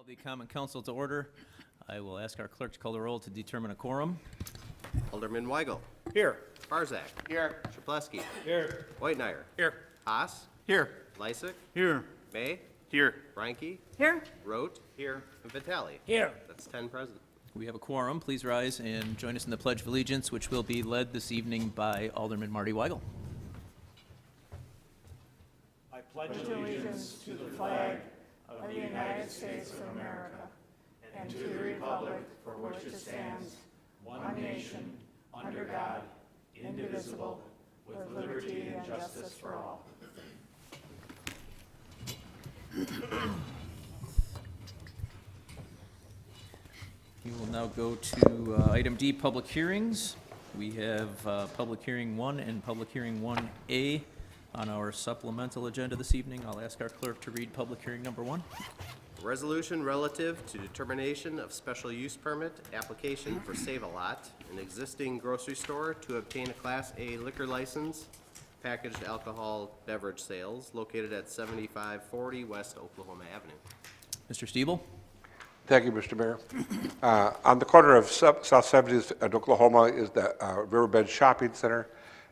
The Common Council to order. I will ask our clerk to call the roll to determine a quorum. Alderman Weigel. Here. Barzak. Here. Shaplesky. Here. Whitenayer. Here. Haas. Here. Lysick. Here. May. Here. Reinke. Here. Rote. Here. And Vitale. Here. That's 10 present. We have a quorum. Please rise and join us in the Pledge of Allegiance, which will be led this evening by Alderman Marty Weigel. I pledge allegiance to the flag of the United States of America and to the republic for which it stands, one nation, under God, indivisible, with liberty and justice for all. We will now go to item D, public hearings. We have public hearing 1 and public hearing 1A on our supplemental agenda this evening. I'll ask our clerk to read public hearing number 1. A resolution relative to determination of special use permit application for Save-A-Lot, an existing grocery store, to obtain a Class A liquor license, packaged alcohol beverage sales, located at 7540 West Oklahoma Avenue. Mr. Stiebel? Thank you, Mr. Mayor. On the corner of South 70th and Oklahoma is the Riverbend Shopping Center.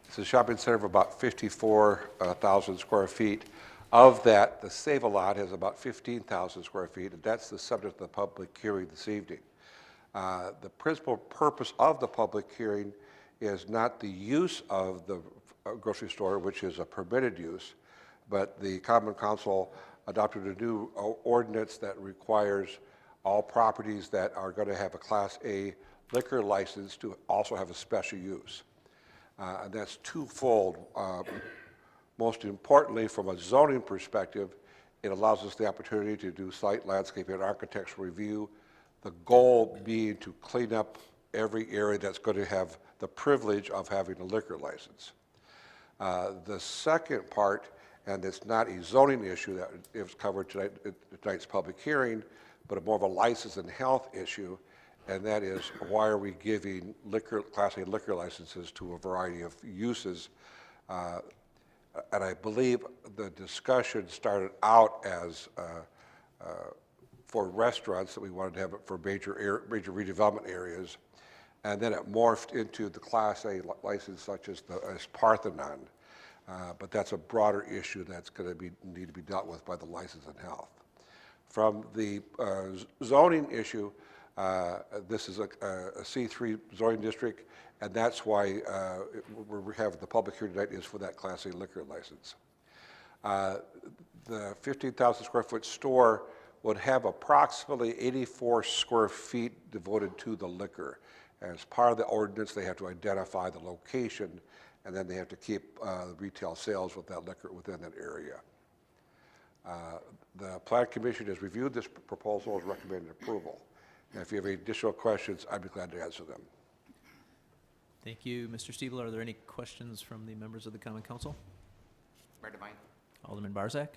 It's a shopping center of about 54,000 square feet. Of that, the Save-A-Lot has about 15,000 square feet, and that's the subject of the public hearing this evening. The principal purpose of the public hearing is not the use of the grocery store, which is a permitted use, but the Common Council adopted a new ordinance that requires all properties that are going to have a Class A liquor license to also have a special use. And that's twofold. Most importantly, from a zoning perspective, it allows us the opportunity to do site landscape and architectural review, the goal being to clean up every area that's going to have the privilege of having a liquor license. The second part, and it's not a zoning issue that is covered tonight at tonight's public hearing, but more of a license and health issue, and that is why are we giving Class A liquor licenses to a variety of uses? And I believe the discussion started out as for restaurants that we wanted to have it for major redevelopment areas, and then it morphed into the Class A license such as Parthenon. But that's a broader issue that's going to need to be dealt with by the license and health. From the zoning issue, this is a C3 zoning district, and that's why we have the public hearing tonight is for that Class A liquor license. The 15,000 square foot store would have approximately 84 square feet devoted to the liquor. As part of the ordinance, they have to identify the location, and then they have to keep retail sales with that liquor within that area. The Plan Commission has reviewed this proposal and recommended approval. And if you have any additional questions, I'd be glad to answer them. Thank you, Mr. Stiebel. Are there any questions from the members of the Common Council? Mayor Devine. Alderman Barzak?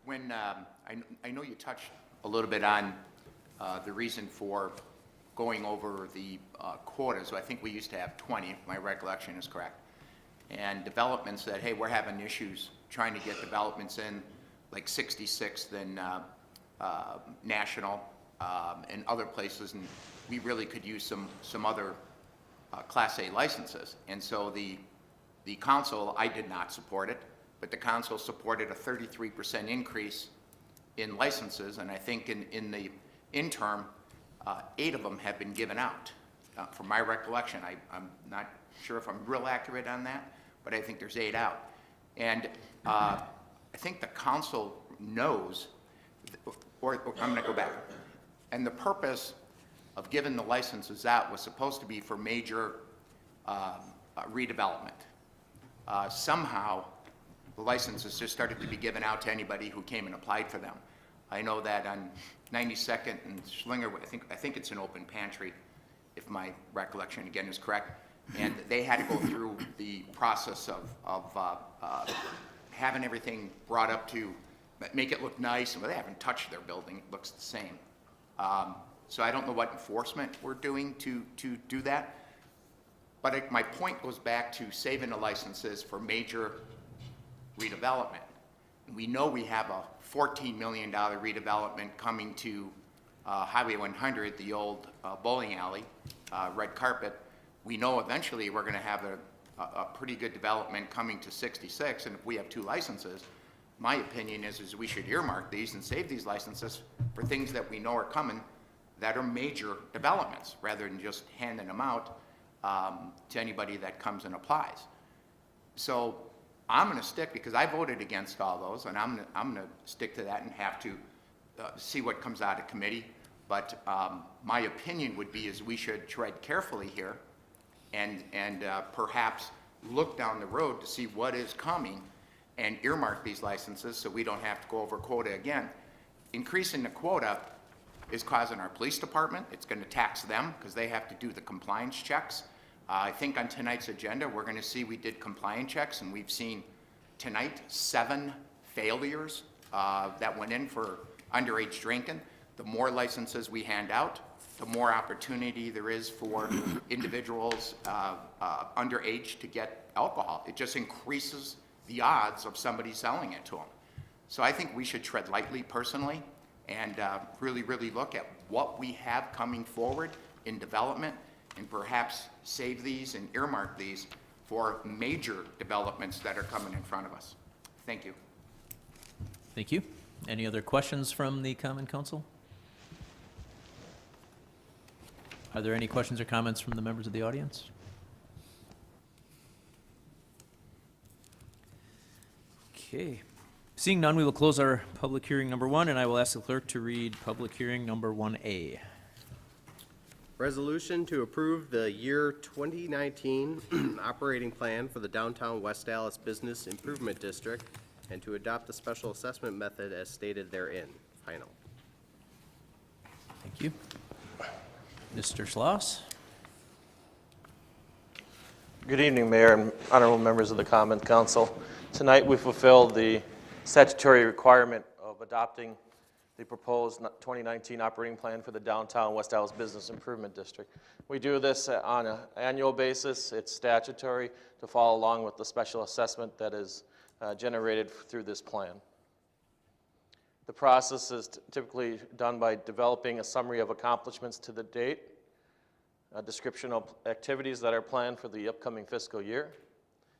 When I know you touched a little bit on the reason for going over the quotas. I think we used to have 20, if my recollection is correct. And development said, hey, we're having issues trying to get developments in, like 66th and National and other places, and we really could use some other Class A licenses. And so the council, I did not support it, but the council supported a 33% increase in licenses, and I think in the interim, 8 of them have been given out. From my recollection, I'm not sure if I'm real accurate on that, but I think there's 8 out. And I think the council knows, or I'm going to go back. And the purpose of giving the licenses out was supposed to be for major redevelopment. Somehow, the licenses just started to be given out to anybody who came and applied for them. I know that on 92nd and Schlinger, I think it's an open pantry, if my recollection again is correct, and they had to go through the process of having everything brought up to make it look nice, and they haven't touched their building, it looks the same. So I don't know what enforcement we're doing to do that, but my point goes back to saving the licenses for major redevelopment. We know we have a $14 million redevelopment coming to Highway 100, the old bowling alley, red carpet. We know eventually we're going to have a pretty good development coming to 66, and if we have 2 licenses, my opinion is we should earmark these and save these licenses for things that we know are coming that are major developments, rather than just handing them out to anybody that comes and applies. So I'm going to stick, because I voted against all those, and I'm going to stick to that and have to see what comes out of committee. But my opinion would be is we should tread carefully here and perhaps look down the road to see what is coming and earmark these licenses so we don't have to go over quota again. Increasing the quota is causing our police department, it's going to tax them because they have to do the compliance checks. I think on tonight's agenda, we're going to see we did compliance checks, and we've seen tonight 7 failures that went in for underage drinking. The more licenses we hand out, the more opportunity there is for individuals underage to get alcohol. It just increases the odds of somebody selling it to them. So I think we should tread lightly personally and really, really look at what we have coming forward in development and perhaps save these and earmark these for major developments that are coming in front of us. Thank you. Thank you. Any other questions from the Common Council? Are there any questions or comments from the members of the audience? Okay. Seeing none, we will close our public hearing number 1, and I will ask the clerk to read public hearing number 1A. Resolution to approve the year 2019 operating plan for the downtown West Allis Business Improvement District and to adopt the special assessment method as stated therein. Final. Thank you. Mr. Schloss? Good evening, Mayor and honorable members of the Common Council. Tonight we fulfilled the statutory requirement of adopting the proposed 2019 operating plan for the downtown West Allis Business Improvement District. We do this on an annual basis. It's statutory to follow along with the special assessment that is generated through this plan. The process is typically done by developing a summary of accomplishments to the date, a description of activities that are planned for the upcoming fiscal year,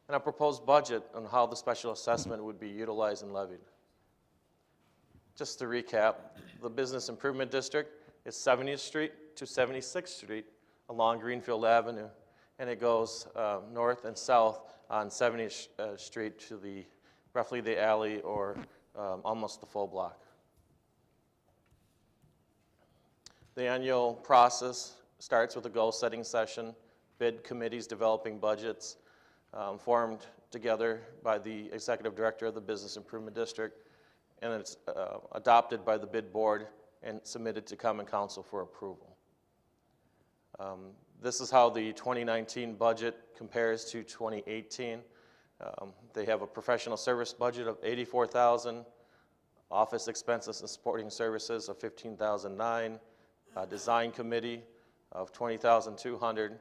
and a proposed budget on how the special assessment would be utilized and levied. Just to recap, the Business Improvement District is 70th Street to 76th Street along Greenfield Avenue, and it goes north and south on 70th Street to roughly the alley or almost the full block. The annual process starts with a goal-setting session, bid committees developing budgets, formed together by the executive director of the Business Improvement District, and it's adopted by the bid board and submitted to Common Council for approval. This is how the 2019 budget compares to 2018. They have a professional service budget of $84,000, office expenses and supporting services of $15,009, a design committee of $20,200,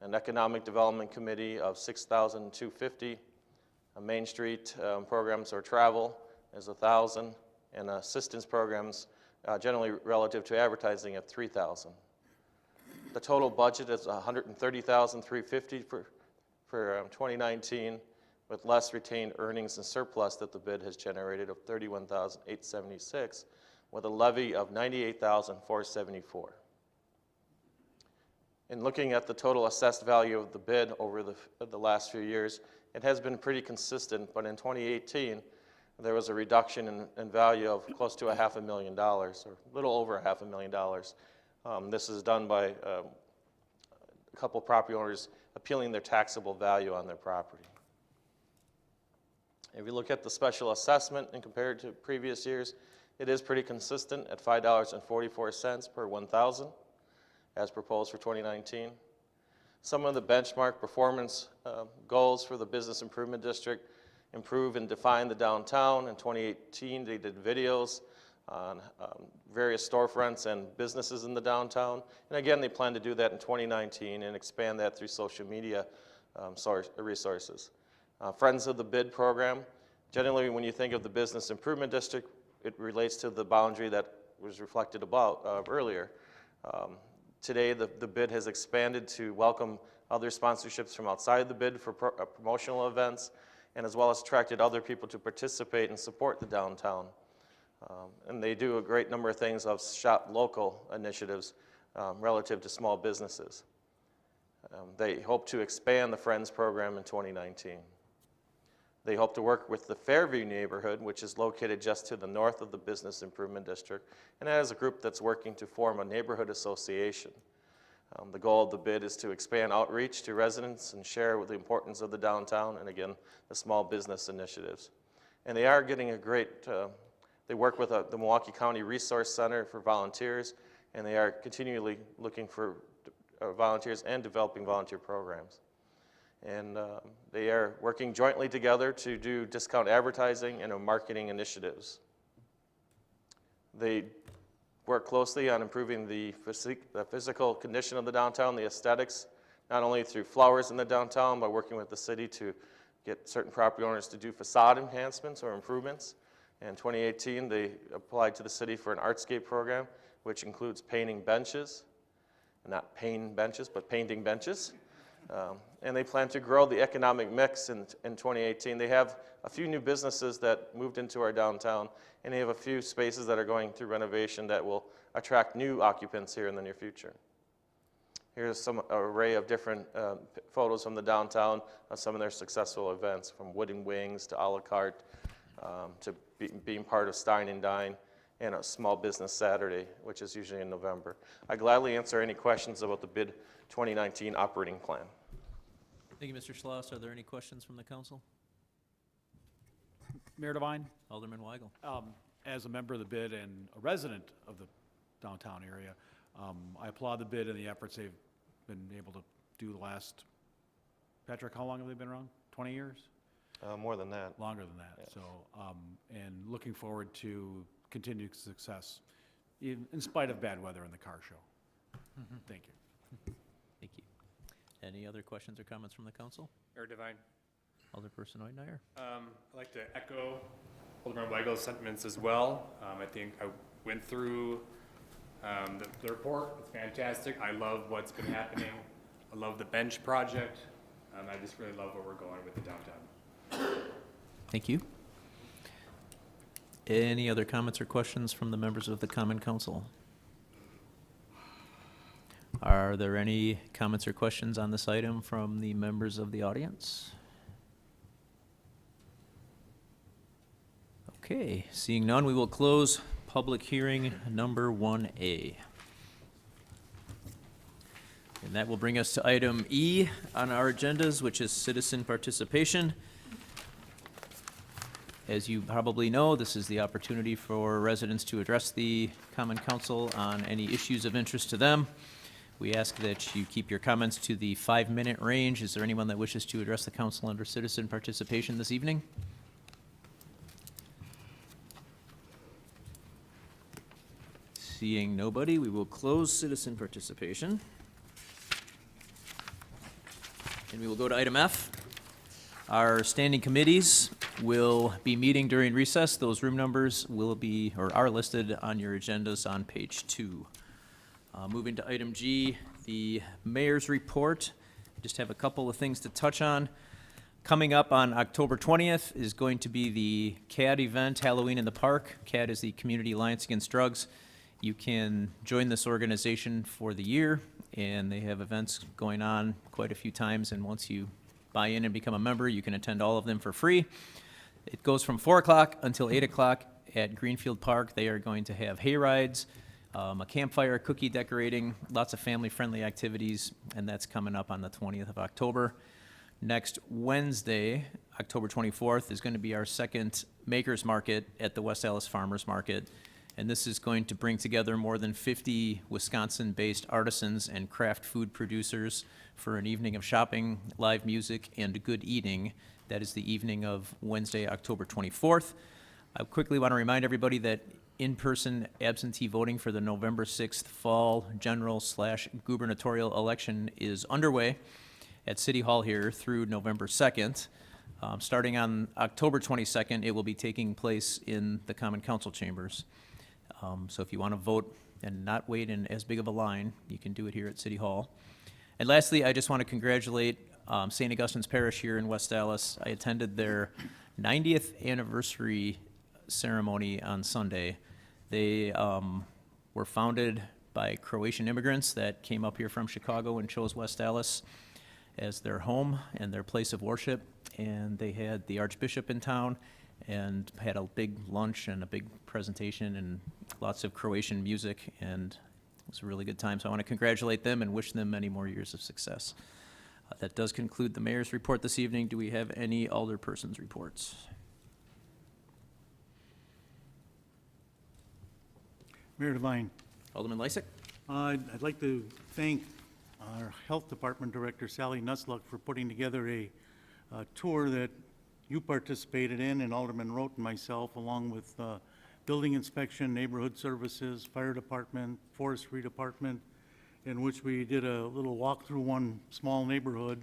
an economic development committee of $6,250, a Main Street programs or travel is $1,000, and assistance programs generally relative to advertising of $3,000. The total budget is $130,350 for 2019, with less retained earnings and surplus that the bid has generated of $31,876, with a levy of $98,474. In looking at the total assessed value of the bid over the last few years, it has been pretty consistent, but in 2018, there was a reduction in value of close to $500,000, or a little over $500,000. This is done by a couple property owners appealing their taxable value on their property. If you look at the special assessment and compare it to previous years, it is pretty consistent at $5.44 per 1,000 as proposed for 2019. Some of the benchmark performance goals for the Business Improvement District: improve and define the downtown. In 2018, they did videos on various storefronts and businesses in the downtown. And again, they plan to do that in 2019 and expand that through social media resources. Friends of the Bid program, Generally, when you think of the Business Improvement District, it relates to the boundary that was reflected about earlier. Today, the bid has expanded to welcome other sponsorships from outside the bid for promotional events, and as well as attracted other people to participate and support the downtown. And they do a great number of things of shop local initiatives relative to small businesses. They hope to expand the Friends program in 2019. They hope to work with the Fairview neighborhood, which is located just to the north of the Business Improvement District, and that is a group that's working to form a neighborhood association. The goal of the bid is to expand outreach to residents and share with the importance of the downtown and, again, the small business initiatives. And they are getting a great, they work with the Milwaukee County Resource Center for volunteers, and they are continually looking for volunteers and developing volunteer programs. And they are working jointly together to do discount advertising and marketing initiatives. They work closely on improving the physical condition of the downtown, the aesthetics, not only through flowers in the downtown, but working with the city to get certain property owners to do facade enhancements or improvements. In 2018, they applied to the city for an artscape program, which includes painting benches, not paint benches, but painting benches. And they plan to grow the economic mix in 2018. They have a few new businesses that moved into our downtown, and they have a few spaces that are going through renovation that will attract new occupants here in the near future. Here's some array of different photos from the downtown of some of their successful events, from Wooden Wings to a la carte, to being part of Stein and Dine, and a Small Business Saturday, which is usually in November. I gladly answer any questions about the bid 2019 operating plan. Thank you, Mr. Schloss. Are there any questions from the council? Mayor Devine, Alderman Weigel. as a member of the bid and a resident of the downtown area, I applaud the bid and the efforts they've been able to do the last, Patrick, how long have they been around? 20 years? More than that. Longer than that. Yes. So, and looking forward to continued success in spite of bad weather in the car show. Thank you. Thank you. Any other questions or comments from the council? Mayor Devine. Alderperson Oidmeyer. I'd like to echo Alderman Weigel's sentiments as well. I think I went through the report. It's fantastic. I love what's been happening. I love the bench project. I just really love where we're going with the downtown. Thank you. Any other comments or questions from the members of the Common Council? Are there any comments or questions on this item from the members of the audience? Okay, seeing none, we will close public hearing number 1A. And that will bring us to item E on our agendas, which is citizen participation. As you probably know, this is the opportunity for residents to address the Common Council on any issues of interest to them. We ask that you keep your comments to the 5-minute range. Is there anyone that wishes to address the council under citizen participation this evening? Seeing nobody, we will close citizen participation. And we will go to item F. Our standing committees will be meeting during recess. Those room numbers will be, or are listed on your agendas on page 2. Moving to item G, the mayor's report. Just have a couple of things to touch on. Coming up on October 20th is going to be the CAD event, Halloween in the Park. CAD is the Community Alliance Against Drugs. You can join this organization for the year, and they have events going on quite a few times, and once you buy in and become a member, you can attend all of them for free. It goes from 4 o'clock until 8 o'clock at Greenfield Park. They are going to have hay rides, a campfire, cookie decorating, lots of family-friendly activities, and that's coming up on the 20th of October. Next Wednesday, October 24th, is going to be our second Makers Market at the West Allis Farmers Market, and this is going to bring together more than 50 Wisconsin-based artisans and craft food producers for an evening of shopping, live music, and good eating. That is the evening of Wednesday, October 24th. I quickly want to remind everybody that in-person absentee voting for the November 6th fall general/gubernatorial election is underway at City Hall here through November 2nd. Starting on October 22nd, it will be taking place in the Common Council chambers. So if you want to vote and not wait in as big of a line, you can do it here at City Hall. And lastly, I just want to congratulate St. Augustine's Parish here in West Allis. I attended their 90th anniversary ceremony on Sunday. They were founded by Croatian immigrants that came up here from Chicago and chose West Allis as their home and their place of worship. And they had the Archbishop in town and had a big lunch and a big presentation and lots of Croatian music, and it was a really good time. So I want to congratulate them and wish them many more years of success. That does conclude the mayor's report this evening. Do we have any alderpersons' reports? Mayor Devine, Alderman Lysick? I'd like to thank our Health Department Director, Sally Nussluck, for putting together a tour that you participated in, and Alderman Rote and myself, along with Building Inspection, Neighborhood Services, Fire Department, Forestry Department, in which we did a little walk through one small neighborhood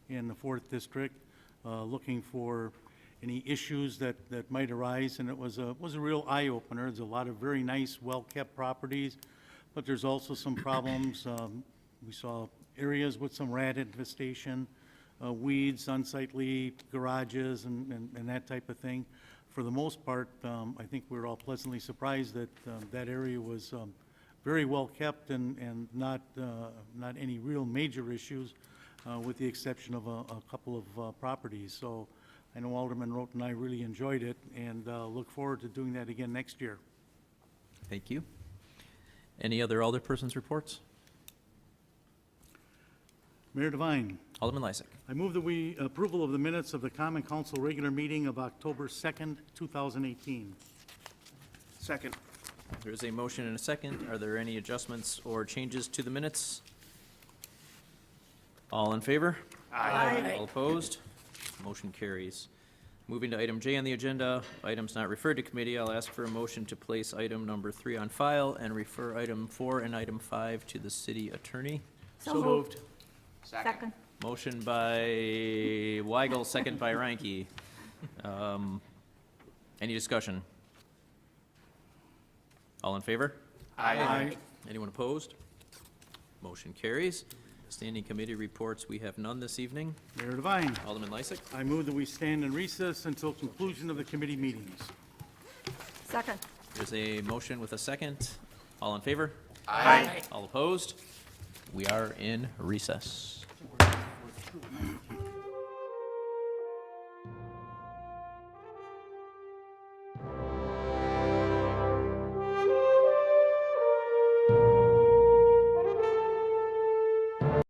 in the 4th District, looking for any issues that might arise, and it was a real eye-opener. There's a lot of very nice, well-kept properties, but there's also some problems. We saw areas with some rat infestation, weeds, unsightly garages, and that type of thing. For the most part, I think we were all pleasantly surprised that that area was very well kept and not any real major issues, with the exception of a couple of properties. So I know Alderman Rote and I really enjoyed it, and look forward to doing that again next year. Thank you. Any other alderpersons' reports? Mayor Devine, Alderman Lysick? I move that we approval of the minutes of the Common Council regular meeting of October 2nd, 2018. Second. There is a motion and a second. Are there any adjustments or changes to the minutes? All in favor? Aye. All opposed? Motion carries. Moving to item J on the agenda, items not referred to committee, I'll ask for a motion to place item number 3 on file and refer item 4 and item 5 to the city attorney. So moved. Second. Motion by Weigel, second by Reinke. Any discussion? All in favor? Aye. Anyone opposed? Motion carries. Standing committee reports, we have none this evening. Mayor Devine, Alderman Lysick? I move that we stand in recess until conclusion of the committee meetings. Second. There's a motion with a second. All in favor? Aye. All opposed? We are in recess.